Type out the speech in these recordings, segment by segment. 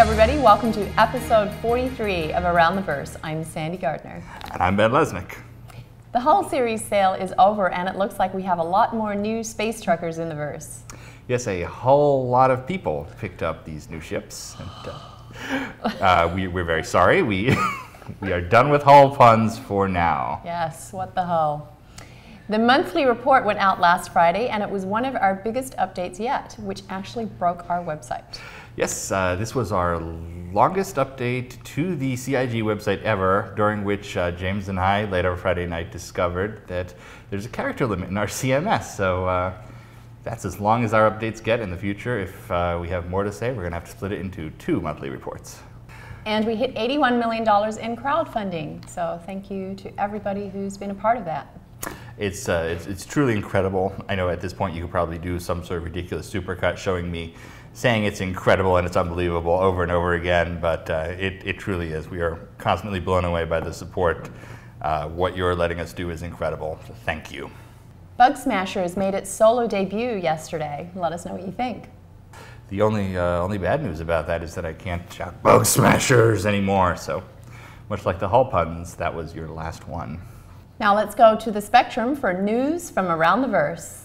everybody. Welcome to episode 43 of Around the Verse. I'm Sandi Gardiner. And I'm Ben Lesnick. The Hull series sale is over, and it looks like we have a lot more new space truckers in the verse. Yes, a whole lot of people picked up these new ships. And, we're very sorry. We are done with Hull puns for now. Yes, what the Hull. The monthly report went out last Friday, and it was one of our biggest updates yet, which actually broke our website. Yes, this was our longest update to the CIG website ever, during which James and I, late over Friday night, discovered that there's a character limit in our CMS. So that's as long as our updates get in the future. If we have more to say, we're going to have to split it into 2 monthly reports. And we hit $81 million in crowdfunding. So thank you to everybody who's been a part of that. It's truly incredible. I know at this point you could probably do some sort of ridiculous supercut showing me saying it's incredible and it's unbelievable over and over again, but it truly is. We are constantly blown away by the support. What you're letting us do is incredible, so thank you. Bug Smashers made its solo debut yesterday. Let us know what you think. The only bad news about that is that I can't shout Bug Smashers anymore, so much like the Hull puns, that was your last one. Now let's go to the Spectrum for news from around the verse.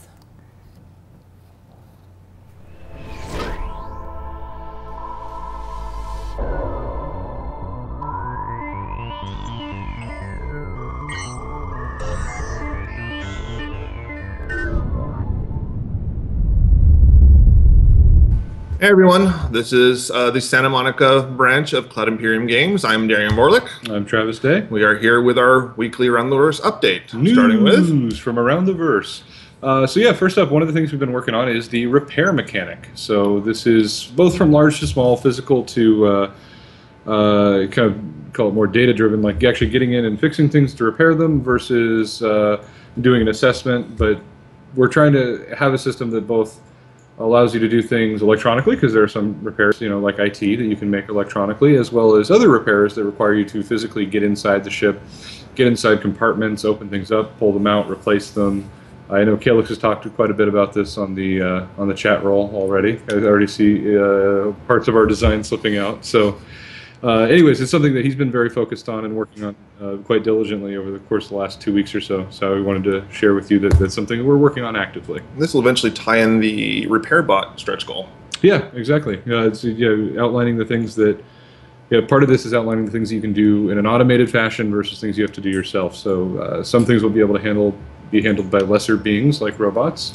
Hey everyone, this is the Santa Monica branch of Cloud Imperium Games. I'm Darian Borlick. I'm Travis Day. We are here with our weekly Around the Verse update. Starting with news from Around the Verse. So yeah, first up, one of the things we've been working on is the repair mechanic. So this is both from large to small, physical to kind of call it more data-driven, like actually getting in and fixing things to repair them versus doing an assessment. But we're trying to have a system that both allows you to do things electronically, because there are some repairs, like IT, that you can make electronically, as well as other repairs that require you to physically get inside the ship, get inside compartments, open things up, pull them out, replace them. I know Calix has talked quite a bit about this on the chat roll already. I already see parts of our design slipping out. So anyways, it's something that he's been very focused on and working on quite diligently over the course of the last 2 weeks or so. So we wanted to share with you that that's something that we're working on actively. This will eventually tie in the repair bot stretch goal. Yeah, exactly. It's outlining the things that, part of this is outlining the things that you can do in an automated fashion versus things you have to do yourself. So some things will be able to be handled by lesser beings like robots,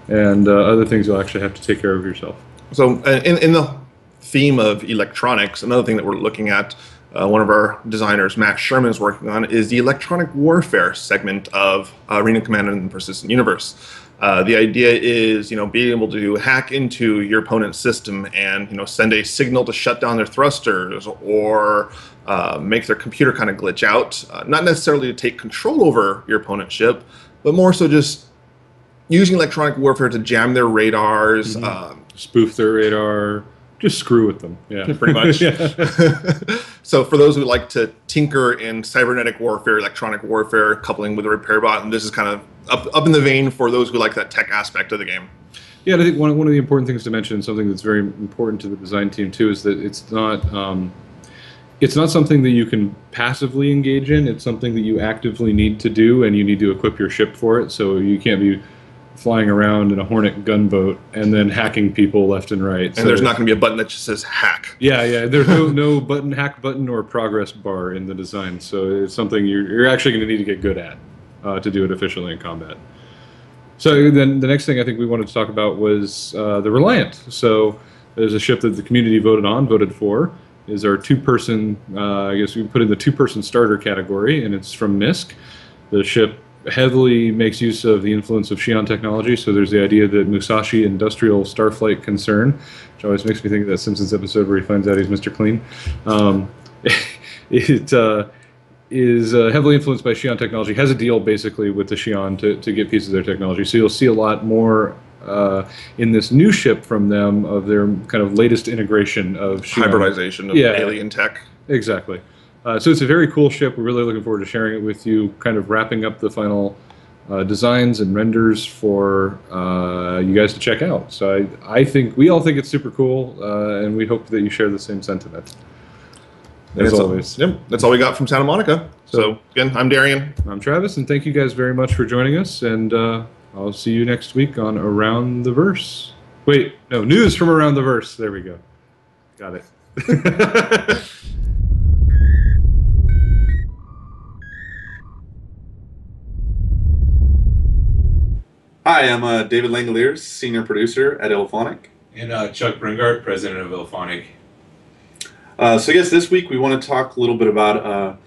and other things you'll actually have to take care of yourself. So in the theme of electronics, another thing that we're looking at, one of our designers, Matt Sherman, is working on is the electronic warfare segment of Arena Command in the Persistent Universe. The idea is, being able to hack into your opponent's system and, send a signal to shut down their thrusters or make their computer kind of glitch out. Not necessarily to take control over your opponent's ship, but more so just using electronic warfare to jam their radars. Spoof their radar. Just screw with them. Yeah, pretty much. So for those who like to tinker in cybernetic warfare, electronic warfare, coupling with a repair bot, and this is kind of up in the vein for those who like that tech aspect of the game. Yeah, and I think one of the important things to mention, something that's very important to the design team too, is that it's not something that you can passively engage in. It's something that you actively need to do, and you need to equip your ship for it. So you can't be flying around in a Hornet gunboat and then hacking people left and right. And so there's not going to be a button that just says hack. Yeah. There's no hack button or progress bar in the design. So it's something you're actually going to need to get good at to do it efficiently in combat. So then the next thing I think we wanted to talk about was the Reliant. So there's a ship that the community voted for. Is our 2-person, I guess we put in the 2-person starter category, and it's from MISC. The ship heavily makes use of the influence of Xi'an technology, so there's the idea that Musashi Industrial Starflight Concern, which always makes me think of that Simpsons episode where he finds out he's Mr. Clean. It is heavily influenced by Xi'an technology, has a deal basically with the Xi'an to get pieces of their technology. So you'll see a lot more in this new ship from them of their kind of latest integration of Xi'an. Hybridization of alien tech. Exactly. So it's a very cool ship. We're really looking forward to sharing it with you, kind of wrapping up the final designs and renders for you guys to check out. So I think we all think it's super cool, and we hope that you share the same sentiment. As always. Yep, that's all we got from Santa Monica. So again, I'm Darian. I'm Travis, and thank you guys very much for joining us. And I'll see you next week on Around the Verse. Wait, no, news from Around the Verse. There we go. Got it. Hi, I'm David Langoliers, senior producer at Ilphonic. And Chuck Bringart, president of Ilphonic. So I guess this week we want to talk a little bit about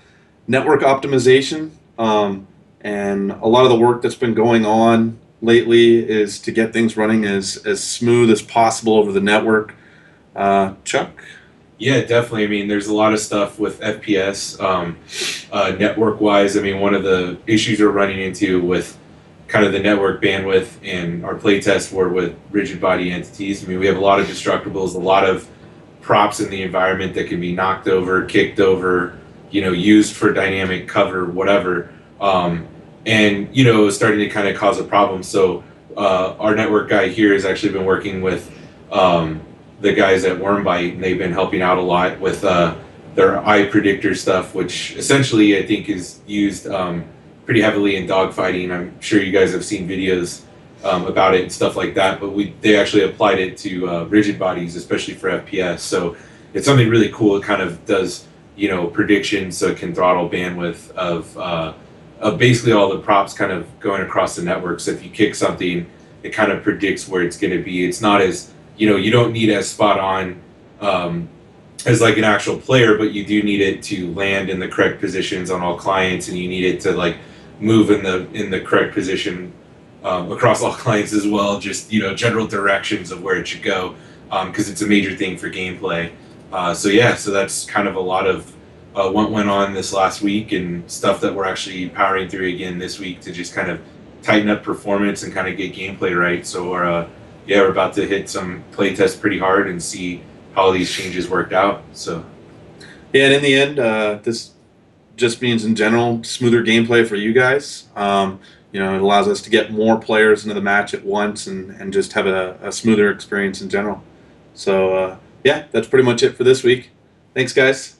network optimization, and a lot of the work that's been going on lately is to get things running as smooth as possible over the network. Chuck? Yeah, definitely. I mean, there's a lot of stuff with FPS, network-wise. I mean, one of the issues we're running into with kind of the network bandwidth in our playtest were with rigid body entities. I mean, we have a lot of destructibles, a lot of props in the environment that can be knocked over, kicked over, used for dynamic cover, whatever. And, starting to kind of cause a problem. So our network guy here has actually been working with the guys at Wormbite, and they've been helping out a lot with their eye predictor stuff, which essentially I think is used pretty heavily in dogfighting. I'm sure you guys have seen videos about it and stuff like that, but they actually applied it to rigid bodies, especially for FPS. So it's something really cool. It kind of does, predictions, so it can throttle bandwidth of basically all the props kind of going across the network. So if you kick something, it kind of predicts where it's going to be. It's not as, you don't need as spot on as like an actual player, but you do need it to land in the correct positions on all clients, and you need it to like move in the correct position across all clients as well, just general directions of where it should go, because it's a major thing for gameplay. So that's kind of a lot of what went on this last week, and stuff that we're actually powering through again this week to just kind of tighten up performance and kind of get gameplay right. So we're about to hit some playtests pretty hard and see how all these changes worked out. So Yeah, and in the end, this just means in general smoother gameplay for you guys. It allows us to get more players into the match at once and just have a smoother experience in general. So yeah, that's pretty much it for this week. Thanks, guys.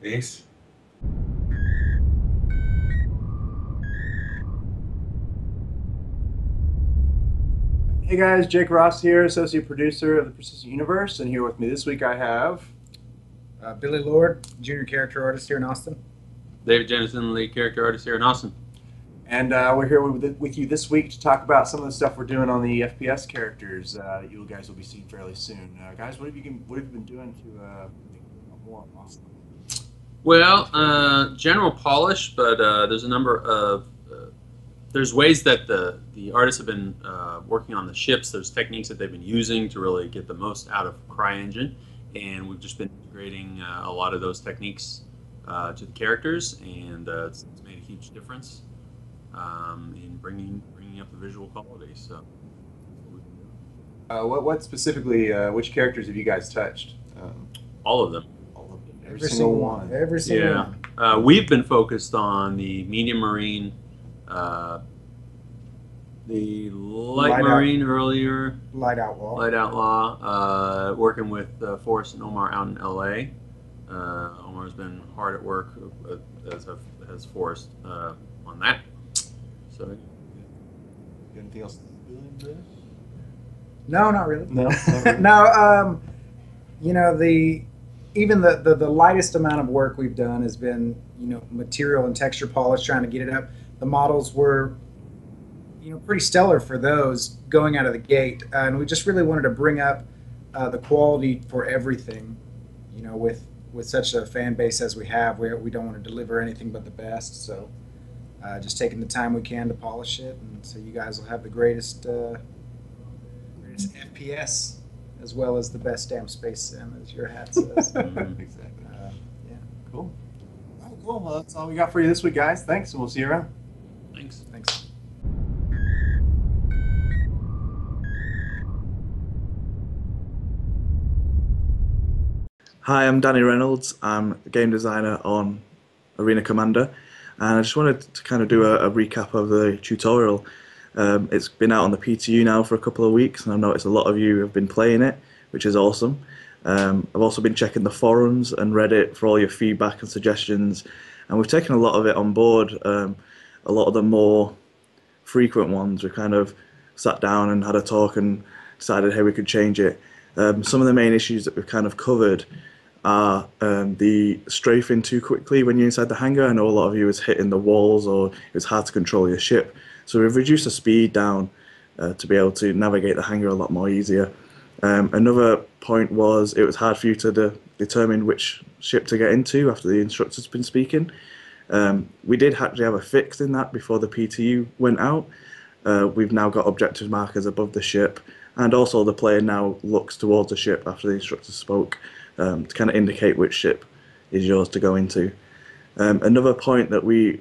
thanks. Hey guys, Jake Ross here, associate producer of the Persistent Universe, and here with me this week I have Billy Lord, junior character artist here in Austin. David Jennison, lead character artist here in Austin. and we're here with you this week to talk about some of the stuff we're doing on the FPS characters that you guys will be seeing fairly soon. Guys, what have you been doing to make it more awesome? Well, general polish, but there's a number of there's ways that the artists have been working on the ships. There's techniques that they've been using to really get the most out of CryEngine, and we've just been integrating a lot of those techniques to the characters, and it's made a huge difference in bringing up the visual quality. So, What specifically? Which characters have you guys touched? all of them. Every single one. Every single one. We've been focused on the medium marine, the light marine earlier, Light Outlaw. light outlaw, working with Forrest and Omar out in LA. Omar's been hard at work, as has Forrest on that. So, Anything else? No, not really. No. No, even the lightest amount of work we've done has been, material and texture polish, trying to get it up. The models were, pretty stellar for those going out of the gate, and we just really wanted to bring up the quality for everything. With such a fan base as we have, we don't want to deliver anything but the best. So, just taking the time we can to polish it, and so you guys will have the greatest FPS. As well as the best damn space sim, as your hat says. Exactly. Yeah. Cool. All right, cool. Well, that's all we got for you this week, guys. Thanks, and we'll see you around. thanks. Thanks. Hi, I'm Danny Reynolds. I'm a game designer on Arena Commander, and I just wanted to kind of do a recap of the tutorial. It's been out on the PTU now for a couple of weeks, and I've noticed a lot of you have been playing it, which is awesome. I've also been checking the forums and Reddit for all your feedback and suggestions, and we've taken a lot of it on board. A lot of the more frequent ones, we kind of sat down and had a talk and decided, hey, we could change it. Some of the main issues that we've kind of covered are the strafing too quickly when you're inside the hangar. I know a lot of you was hitting the walls or it was hard to control your ship. So we've reduced the speed down to be able to navigate the hangar a lot more easier. Another point was it was hard for you to determine which ship to get into after the instructor's been speaking. We did actually have a fix in that before the PTU went out. We've now got objective markers above the ship, and also the player now looks towards the ship after the instructor spoke to kind of indicate which ship is yours to go into. Another point that we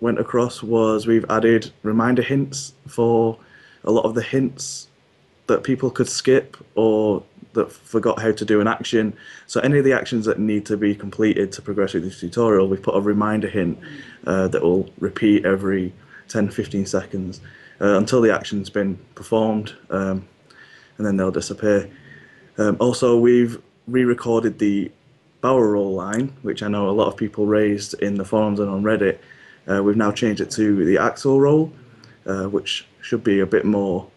went across was we've added reminder hints for a lot of the hints that people could skip or that forgot how to do an action. So any of the actions that need to be completed to progress with this tutorial, we've put a reminder hint that will repeat every 10-15 seconds until the action's been performed, and then they'll disappear. Also, we've re-recorded the barrel roll line, which I know a lot of people raised in the forums and on Reddit. We've now changed it to the axle roll, which should be a bit more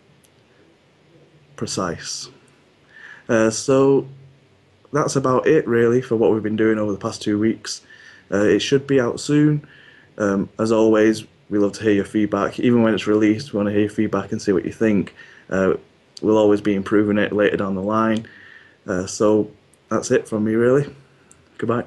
precise. So that's about it really for what we've been doing over the past 2 weeks. It should be out soon. As always, we love to hear your feedback. Even when it's released, we want to hear your feedback and see what you think. We'll always be improving it later down the line. So that's it from me really. Goodbye.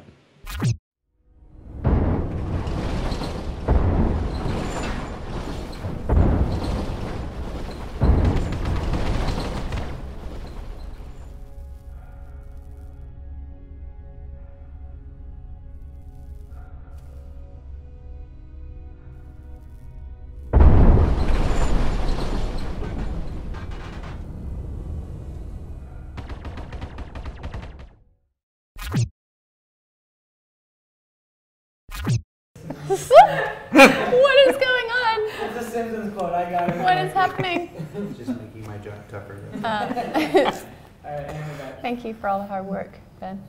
What is going on? It's a Simpsons quote. I got it. What is happening? Just making my job tougher. All right, Thank you for all the hard work, Ben.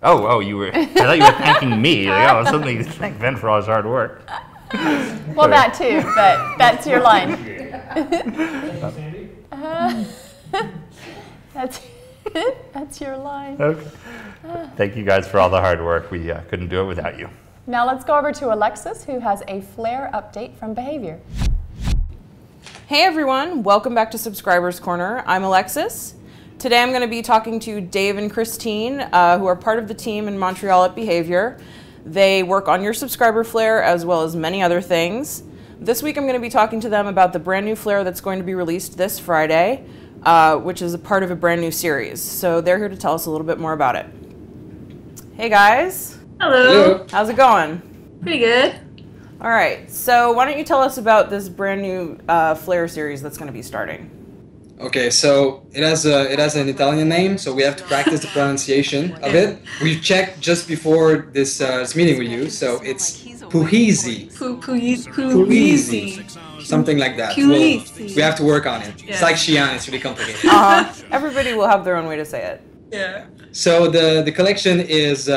Oh, you were. I thought you were thanking me. Like, oh, something to thank Ben for all his hard work. Well, that too, but that's your line. That's your line. Okay. Thank you guys for all the hard work. We couldn't do it without you. Now let's go over to Alexis, who has a flare update from Behavior. Hey everyone, welcome back to Subscribers Corner. I'm Alexis. Today I'm going to be talking to Dave and Christine, who are part of the team in Montreal at Behavior. They work on your subscriber flare as well as many other things. This week I'm going to be talking to them about the brand new flare that's going to be released this Friday, which is a part of a brand new series. So they're here to tell us a little bit more about it. Hey guys. Hello. How's it going? Pretty good. All right, so why don't you tell us about this brand new flare series that's going to be starting? Okay, so it has an Italian name, so we have to practice the pronunciation of it. We checked just before this meeting with you, so it's Puhisi. Puhisi. Something like that. We have to work on it. Yeah. It's like Xi'an, it's really complicated. Everybody will have their own way to say it. Yeah. So the collection is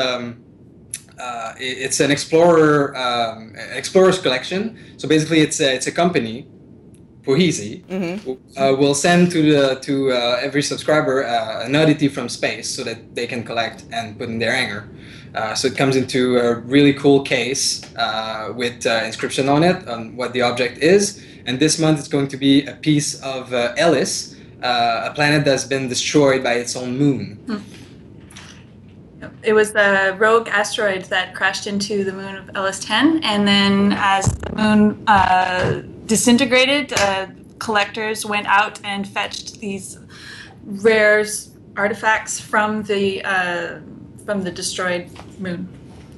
it's an explorer's collection. So basically, it's a company, Puhisi, will send to every subscriber an oddity from space so that they can collect and put in their hangar. So it comes into a really cool case with inscription on it on what the object is. And this month it's going to be a piece of Elis, a planet that's been destroyed by its own moon. It was the rogue asteroid that crashed into the moon of LS-10, and then as the moon disintegrated, collectors went out and fetched these rare artifacts from the destroyed moon.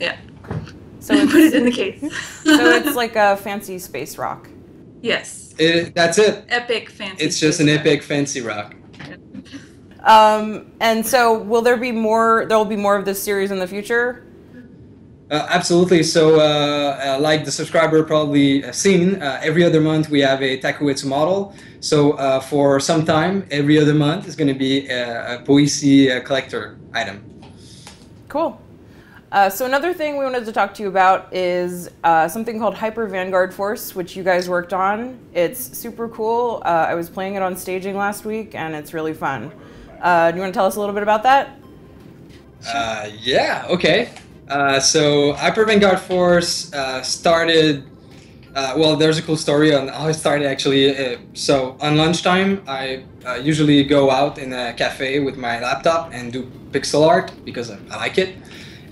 Yeah. So we put it in the case. So it's like a fancy space rock. Yes. That's it. Epic fancy. It's just an epic fancy rock. And so will there be more? There will be more of this series in the future. Absolutely. So, like the subscriber probably seen, every other month we have a Takowitz model. So, for some time, every other month is going to be a Poisi collector item. Cool. So another thing we wanted to talk to you about is something called Hyper Vanguard Force, which you guys worked on. It's super cool. I was playing it on staging last week, and it's really fun. Do you want to tell us a little bit about that? Yeah, okay. So Hyper Vanguard Force started, well, there's a cool story on how it started actually. So on lunchtime, I usually go out in a cafe with my laptop and do pixel art because I like it.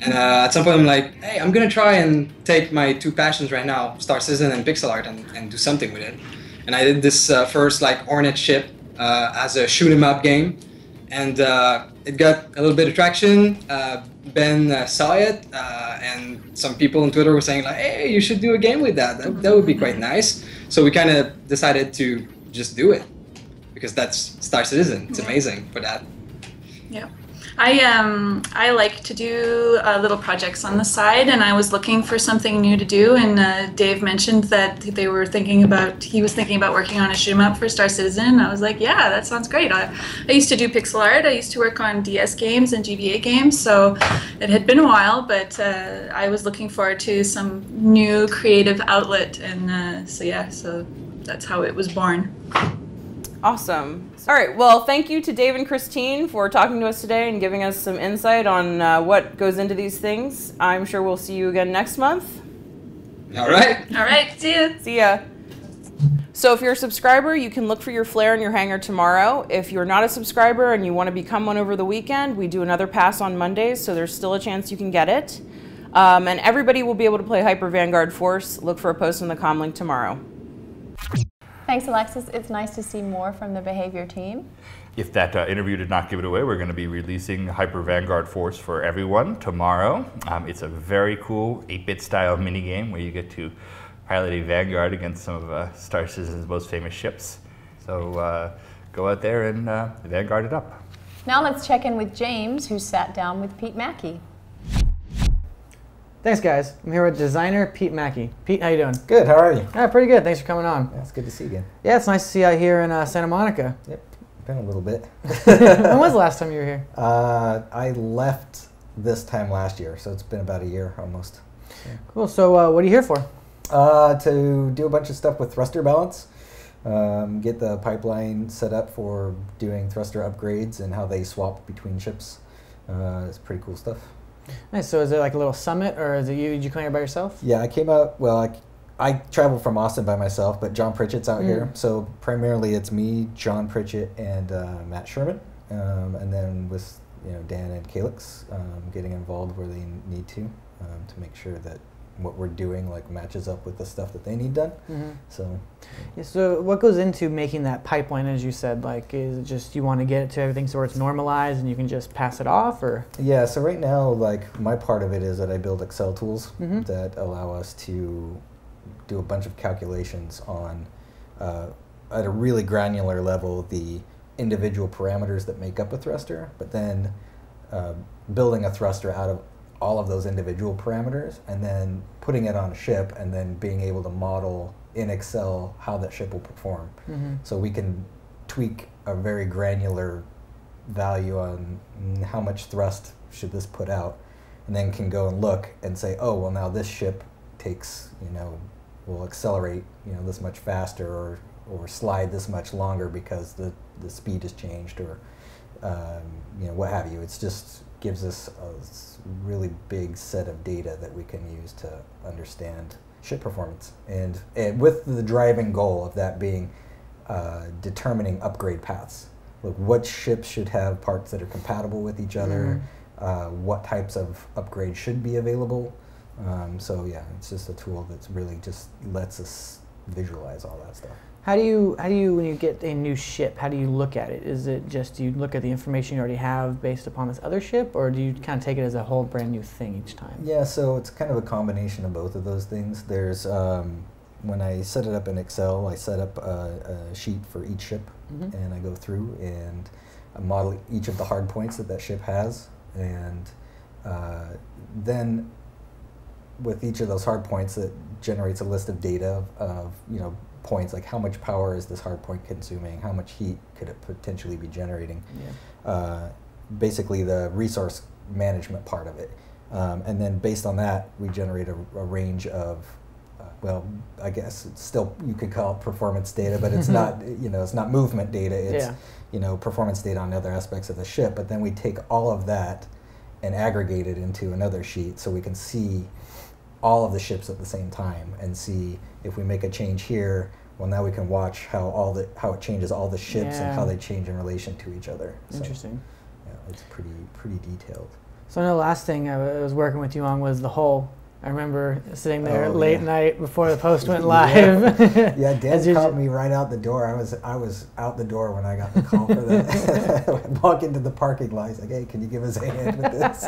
And at some point I'm like, hey, I'm gonna try and take my two passions right now, Star Citizen and pixel art, and do something with it. And I did this first like Hornet ship as a shoot 'em up game. And it got a little bit of traction. Ben saw it, and some people on Twitter were saying like, "Hey, you should do a game with that. That would be quite nice." So we kind of decided to just do it because that's Star Citizen. It's amazing for that. Yeah. I like to do little projects on the side, and I was looking for something new to do. And Dave mentioned that he was thinking about working on a shoot 'em up for Star Citizen. And I was like, yeah, that sounds great. I used to do pixel art. I used to work on DS games and GBA games, so it had been a while. But I was looking forward to some new creative outlet, and so that's how it was born. Awesome. All right, well, thank you to Dave and Christine for talking to us today and giving us some insight on what goes into these things. I'm sure we'll see you again next month. All right. All right, see ya. See ya. So if you're a subscriber, you can look for your flare in your hangar tomorrow. If you're not a subscriber and you want to become one over the weekend, we do another pass on Mondays, so there's still a chance you can get it. And everybody will be able to play Hyper Vanguard Force. Look for a post in the comm link tomorrow. Thanks, Alexis. It's nice to see more from the Behavior team. If that interview did not give it away, we're going to be releasing Hyper Vanguard Force for everyone tomorrow. It's a very cool 8-bit style minigame where you get to pilot a Vanguard against some of Star Citizen's most famous ships. So go out there and Vanguard it up. Now let's check in with James, who sat down with Pete Mackay. Thanks, guys. I'm here with designer Pete Mackay. Pete, how you doing? Good. How are you? Yeah, pretty good. Thanks for coming on. Yeah, it's good to see you again. Yeah, it's nice to see you out here in Santa Monica. Yep, been a little bit. When was the last time you were here? I left this time last year, so it's been about a year almost. Yeah. Cool. So what are you here for? To do a bunch of stuff with thruster balance, get the pipeline set up for doing thruster upgrades and how they swap between ships. It's pretty cool stuff. Nice. So is it like a little summit, or is it did you come here by yourself? Yeah, I came out, well, I traveled from Austin by myself, but John Pritchett's out here. So primarily it's me, John Pritchett, and Matt Sherman. And then with Dan and Calix getting involved where they need to make sure that what we're doing like matches up with the stuff that they need done. So yeah, so what goes into making that pipeline, as you said? Like, is it just you want to get it to everything so it's normalized and you can just pass it off, or? Yeah, so right now, like, my part of it is that I build Excel tools that allow us to do a bunch of calculations on at a really granular level the individual parameters that make up a thruster, but then building a thruster out of all of those individual parameters and then putting it on a ship and then being able to model in Excel how that ship will perform. So we can tweak a very granular value on how much thrust should this put out, and then can go and look and say, oh, well, now this ship takes, will accelerate, this much faster or slide this much longer because the speed has changed, or what have you. It's just gives us a really big set of data that we can use to understand ship performance, and with the driving goal of that being determining upgrade paths. Like, what ships should have parts that are compatible with each other, what types of upgrades should be available. So yeah, it's just a tool that's really just lets us visualize all that stuff. How do you, when you get a new ship, how do you look at it? Is it just you look at the information you already have based upon this other ship, or do you kind of take it as a whole brand new thing each time? Yeah, so it's kind of a combination of both of those things. There's, when I set it up in Excel, I set up a sheet for each ship, and I go through and I model each of the hard points that ship has, and then with each of those hard points, it generates a list of data of points, like how much power is this hard point consuming, how much heat could it potentially be generating. Basically the resource management part of it. And then based on that, we generate a range of, well, I guess it's still, you could call it performance data, but it's not, it's not movement data. It's, performance data on other aspects of the ship. But then we take all of that and aggregate it into another sheet so we can see all of the ships at the same time and see if we make a change here. Well, now we can watch how it changes all the ships and how they change in relation to each other. Interesting. So, yeah, it's pretty detailed. So I know the last thing I was working with you on was the hull. I remember sitting there late night before the post went live. Dan caught me right out the door. I was out the door when I got the call for that. Walk into the parking lot. He's like, "Hey, can you give us a hand with this?"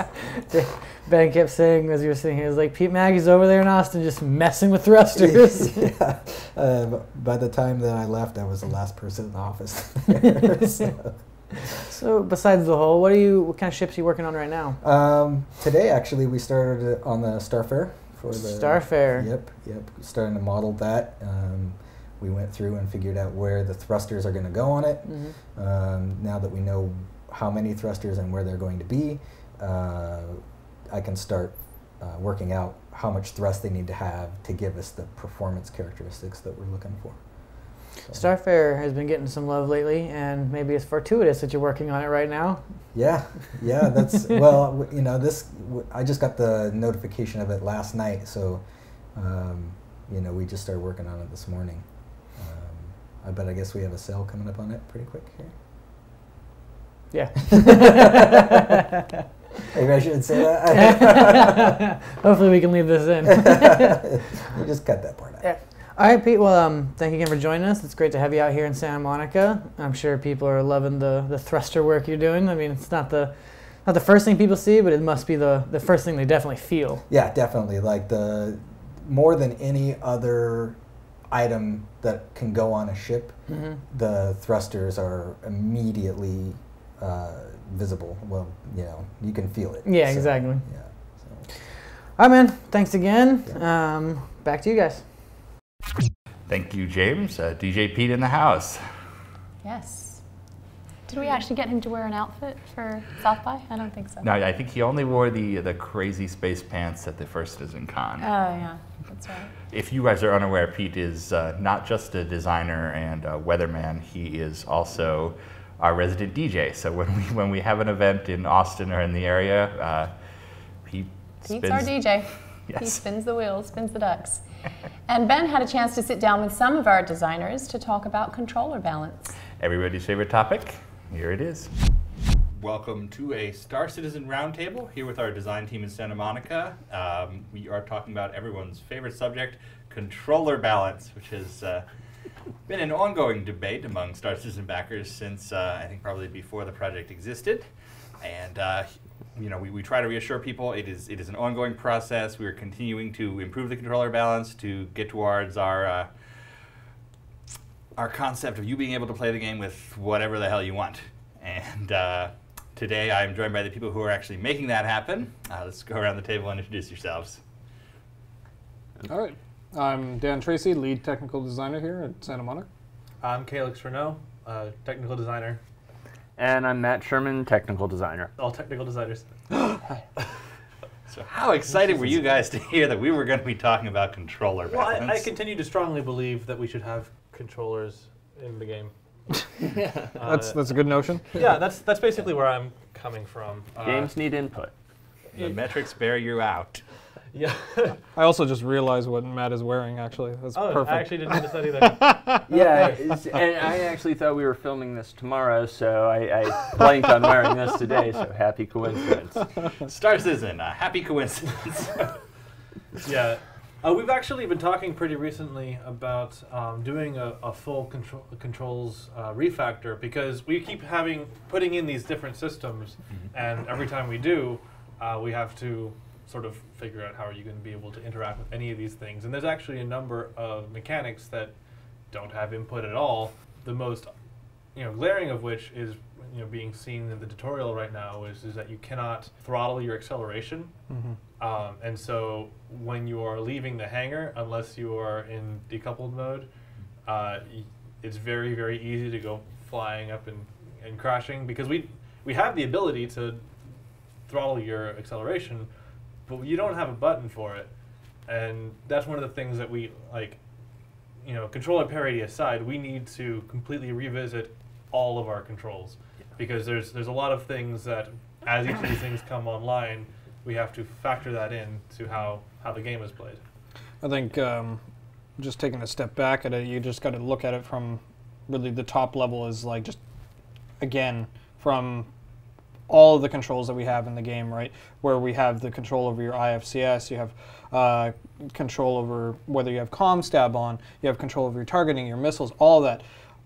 Ben kept saying as you were sitting here, he was like, "Pete Mackay's over there in Austin just messing with thrusters." By the time that I left, I was the last person in the office there, So besides the hull, what kind of ships are you working on right now? Today, actually, we started on the Starfare. Starfare. Yep. Starting to model that. We went through and figured out where the thrusters are going to go on it. Now that we know how many thrusters and where they're going to be, I can start working out how much thrust they need to have to give us the performance characteristics that we're looking for. Starfare has been getting some love lately, and maybe it's fortuitous that you're working on it right now. Yeah, that's, well, I just got the notification of it last night, so, we just started working on it this morning. I guess we have a sale coming up on it pretty quick here. Yeah. Maybe I shouldn't say that. Hopefully we can leave this in. You just cut that part out. Yeah. All right, Pete. Well, thank you again for joining us. It's great to have you out here in Santa Monica. I'm sure people are loving the thruster work you're doing. I mean, it's not the first thing people see, but it must be the first thing they definitely feel. Yeah, definitely. Like more than any other item that can go on a ship, the thrusters are immediately visible. Well, you can feel it. Yeah, exactly. Yeah. All right, man. Thanks again. Yeah. Back to you guys. Thank you, James. DJ Pete in the house. Yes. Did we actually get him to wear an outfit for South by? I don't think so. No, I think he only wore the crazy space pants at the first Citizen Con. Oh, yeah. That's right. If you guys are unaware, Pete is not just a designer and a weatherman. He is also our resident DJ. So when we have an event in Austin or in the area, Pete's our DJ. Yes. He spins the wheels, spins the ducks. And Ben had a chance to sit down with some of our designers to talk about controller balance. Everybody's favorite topic. Here it is. Welcome to a Star Citizen Roundtable here with our design team in Santa Monica. We are talking about everyone's favorite subject, controller balance, which has been an ongoing debate among Star Citizen backers since I think probably before the project existed. And we try to reassure people it is an ongoing process. We are continuing to improve the controller balance to get towards our concept of you being able to play the game with whatever the hell you want. And today I'm joined by the people who are actually making that happen. Let's go around the table and introduce yourselves. All right. I'm Dan Tracy, lead technical designer here at Santa Monica. I'm Calix Reneau, technical designer. And I'm Matt Sherman, technical designer. All technical designers. So how excited were you guys to hear that we were going to be talking about controller balance? Well, I continue to strongly believe that we should have controllers in the game. That's a good notion. Yeah, that's basically where I'm coming from. Games need input. The metrics bear you out. Yeah. I also just realized what Matt is wearing, actually. That's perfect. I actually didn't need to study that. Yeah, and I actually thought we were filming this tomorrow, so I blanked on wearing this today, so happy coincidence. Star Citizen, happy coincidence. Yeah. We've actually been talking pretty recently about doing a full controls refactor, because we keep putting in these different systems, and every time we do, we have to sort of figure out how are you going to be able to interact with any of these things. And there's actually a number of mechanics that don't have input at all. The most glaring of which is being seen in the tutorial right now is that you cannot throttle your acceleration. And so when you are leaving the hangar, unless you are in decoupled mode, it's very, very easy to go flying up and crashing, because we have the ability to throttle your acceleration, but you don't have a button for it. And that's one of the things that we, like, controller parity aside, we need to completely revisit all of our controls, because there's a lot of things that, as each of these things come online, we have to factor that in to how the game is played. I think just taking a step back at it, you just got to look at it from really the top level is like just, again, from all of the controls that we have in the game, right? Where we have the control over your IFCS, you have control over whether you have comm stab on, you have control over your targeting, your missiles, all of that.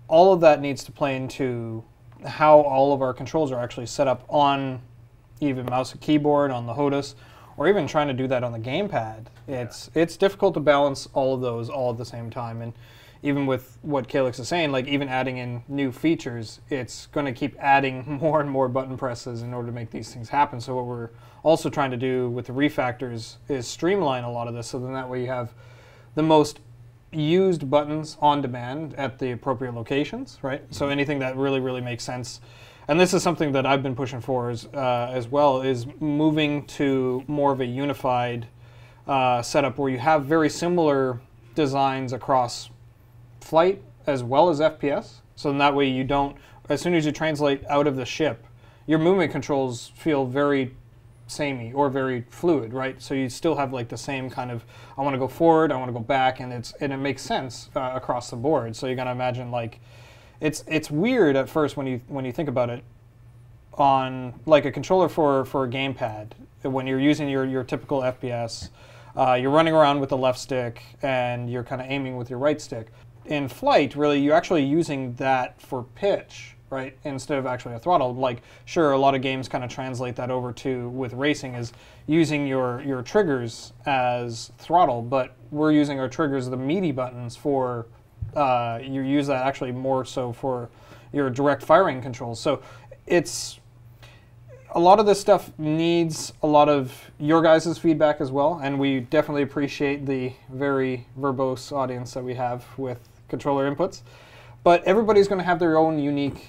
All of that needs to play into how all of our controls are actually set up on even mouse and keyboard, on the HOTAS, or even trying to do that on the gamepad. It's difficult to balance all of those all at the same time. And even with what Calix is saying, like even adding in new features, it's going to keep adding more and more button presses in order to make these things happen. So what we're also trying to do with the refactors is streamline a lot of this, so then that way you have the most used buttons on demand at the appropriate locations, right? So anything that really, really makes sense. And this is something that I've been pushing for as well, is moving to more of a unified setup where you have very similar designs across flight as well as FPS. So in that way you don't, as soon as you translate out of the ship, your movement controls feel very samey or very fluid, right? So you still have like the same kind of, I want to go forward, I want to go back, and it makes sense across the board. So you got to imagine, like, it's weird at first when you think about it on like a controller for a gamepad. When you're using your typical FPS, you're running around with the left stick and you're kind of aiming with your right stick. In flight, really, you're actually using that for pitch, right, instead of actually a throttle. Like, sure, a lot of games kind of translate that over to, with racing, is using your triggers as throttle, but we're using our triggers, the meaty buttons, for, you use that actually more so for your direct firing controls. So it's, a lot of this stuff needs a lot of your guys' feedback as well, and we definitely appreciate the very verbose audience that we have with controller inputs. But everybody's going to have their own unique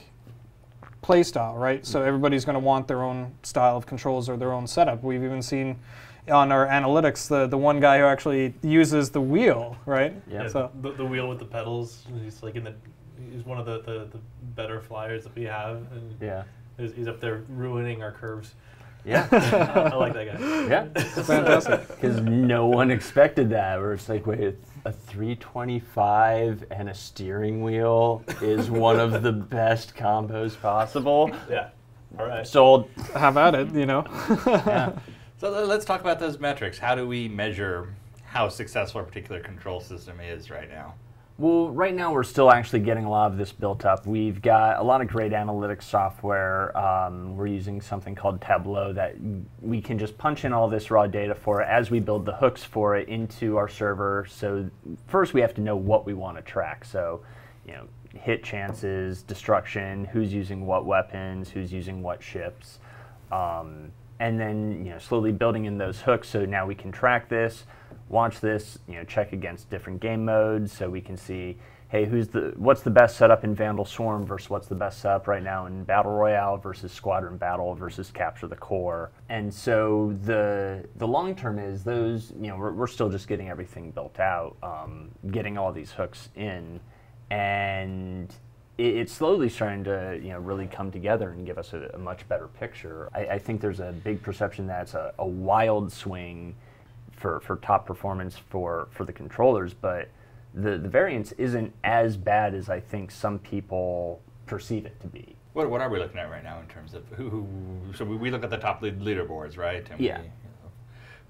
play style, right? So everybody's going to want their own style of controls or their own setup. We've even seen on our analytics the one guy who actually uses the wheel, right? Yeah. So the wheel with the pedals. He's like he's one of the better flyers that we have, and yeah, he's up there ruining our curves. Yeah, I like that guy. Yeah, it's fantastic, because no one expected that. Where it's like, wait, a 325 and a steering wheel is one of the best combos possible. Yeah. All right. Sold. Have at it, Yeah. So let's talk about those metrics. How do we measure how successful a particular control system is right now? Well, right now we're still actually getting a lot of this built up. We've got a lot of great analytics software. We're using something called Tableau that we can just punch in all this raw data for it as we build the hooks for it into our server. So first we have to know what we want to track. So, hit chances, destruction, who's using what weapons, who's using what ships. And then, slowly building in those hooks so now we can track this, watch this, check against different game modes so we can see, hey, what's the best setup in Vandal Swarm versus what's the best setup right now in Battle Royale versus Squadron Battle versus Capture the Core. And so the long term is those, we're still just getting everything built out, getting all these hooks in, and it's slowly starting to really come together and give us a much better picture. I think there's a big perception that it's a wild swing for top performance for the controllers, but the variance isn't as bad as I think some people perceive it to be. What are we looking at right now in terms of who so we look at the top leaderboards, right? And yeah.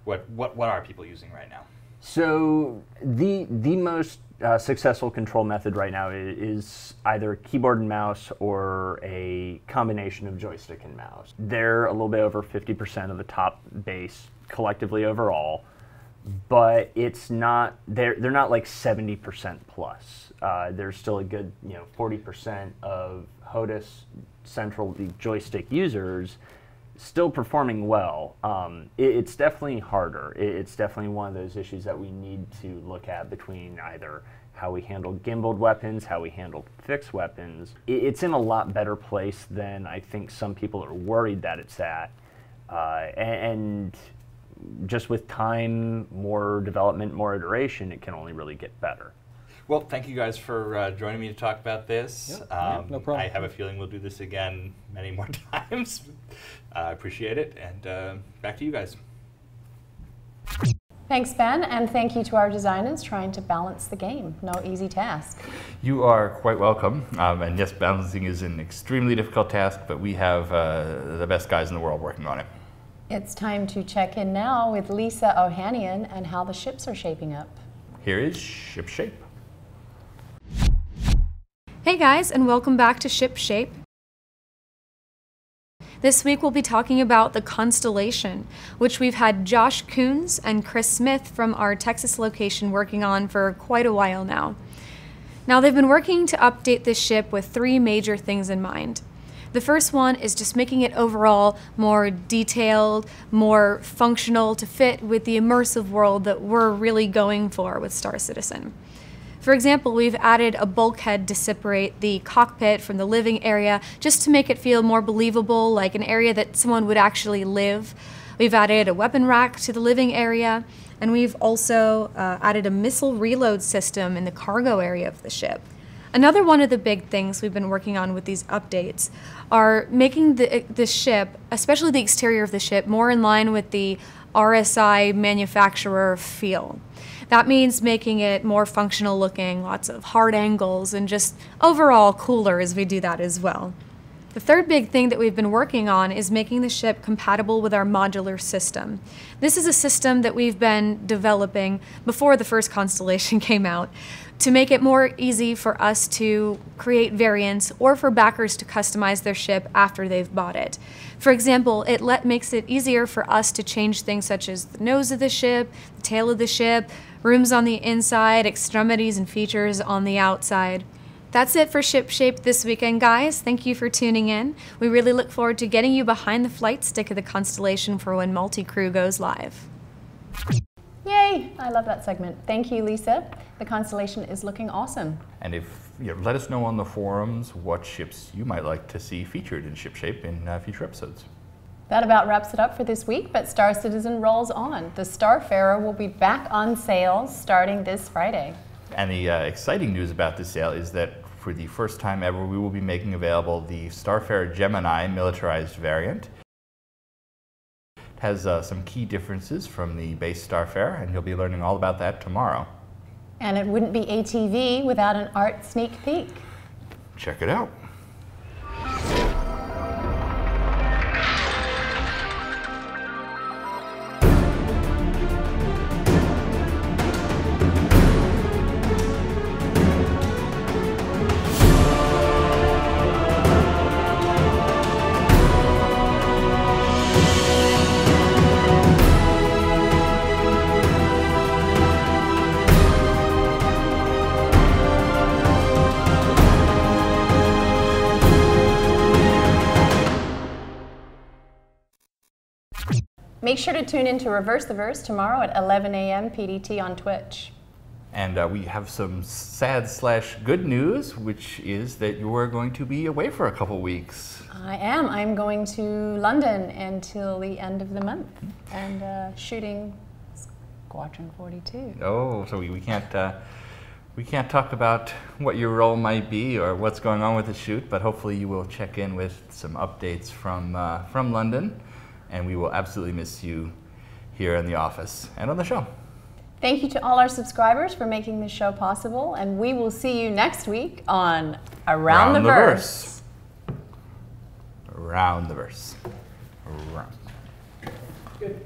What are people using right now? So the most successful control method right now is either keyboard and mouse or a combination of joystick and mouse. They're a little bit over 50% of the top base collectively overall, but it's not, they're not like 70% plus. there's still a good 40% of HOTUS central joystick users still performing well. It's definitely harder. It's definitely one of those issues that we need to look at between either how we handle gimbaled weapons, how we handle fixed weapons. It's in a lot better place than I think some people are worried that it's at. And just with time, more development, more iteration, it can only really get better. Well, thank you guys for joining me to talk about this. No problem. I have a feeling we'll do this again many more times. I appreciate it, and back to you guys. Thanks, Ben, and thank you to our designers trying to balance the game. No easy task. You are quite welcome. And yes, balancing is an extremely difficult task, but we have the best guys in the world working on it. It's time to check in now with Lisa Ohanian and how the ships are shaping up. Here is Ship Shape. Hey guys, and welcome back to Ship Shape. This week we'll be talking about the Constellation, which we've had Josh Coons and Chris Smith from our Texas location working on for quite a while now. Now they've been working to update this ship with 3 major things in mind. The first one is just making it overall more detailed, more functional to fit with the immersive world that we're really going for with Star Citizen. For example, we've added a bulkhead to separate the cockpit from the living area just to make it feel more believable, like an area that someone would actually live. We've added a weapon rack to the living area, and we've also added a missile reload system in the cargo area of the ship. Another one of the big things we've been working on with these updates are making the ship, especially the exterior of the ship, more in line with the RSI manufacturer feel. That means making it more functional looking, lots of hard angles, and just overall cooler as we do that as well. The third big thing that we've been working on is making the ship compatible with our modular system. This is a system that we've been developing before the first Constellation came out to make it more easy for us to create variants or for backers to customize their ship after they've bought it. For example, it makes it easier for us to change things such as the nose of the ship, the tail of the ship, rooms on the inside, extremities and features on the outside. That's it for Ship Shape this weekend, guys. Thank you for tuning in. We really look forward to getting you behind the flight stick of the Constellation for when multi-crew goes live. Yay! I love that segment. Thank you, Lisa. The Constellation is looking awesome. And let us know on the forums what ships you might like to see featured in Ship Shape in future episodes. That about wraps it up for this week, but Star Citizen rolls on. The Starfarer will be back on sale starting this Friday. And the exciting news about this sale is that for the first time ever, we will be making available the Starfarer Gemini militarized variant. It has some key differences from the base Starfarer, and you'll be learning all about that tomorrow. And it wouldn't be ATV without an art sneak peek. Check it out. Make sure to tune in to Reverse the Verse tomorrow at 11 a.m. PDT on Twitch. And we have some sad/good news, which is that you are going to be away for a couple weeks. I am. I'm going to London until the end of the month and shooting Squadron 42. Oh, so we can't talk about what your role might be or what's going on with the shoot, but hopefully you will check in with some updates from London, and we will absolutely miss you here in the office and on the show. Thank you to all our subscribers for making this show possible, and we will see you next week on Around the Verse. Around the Verse. Around. Good.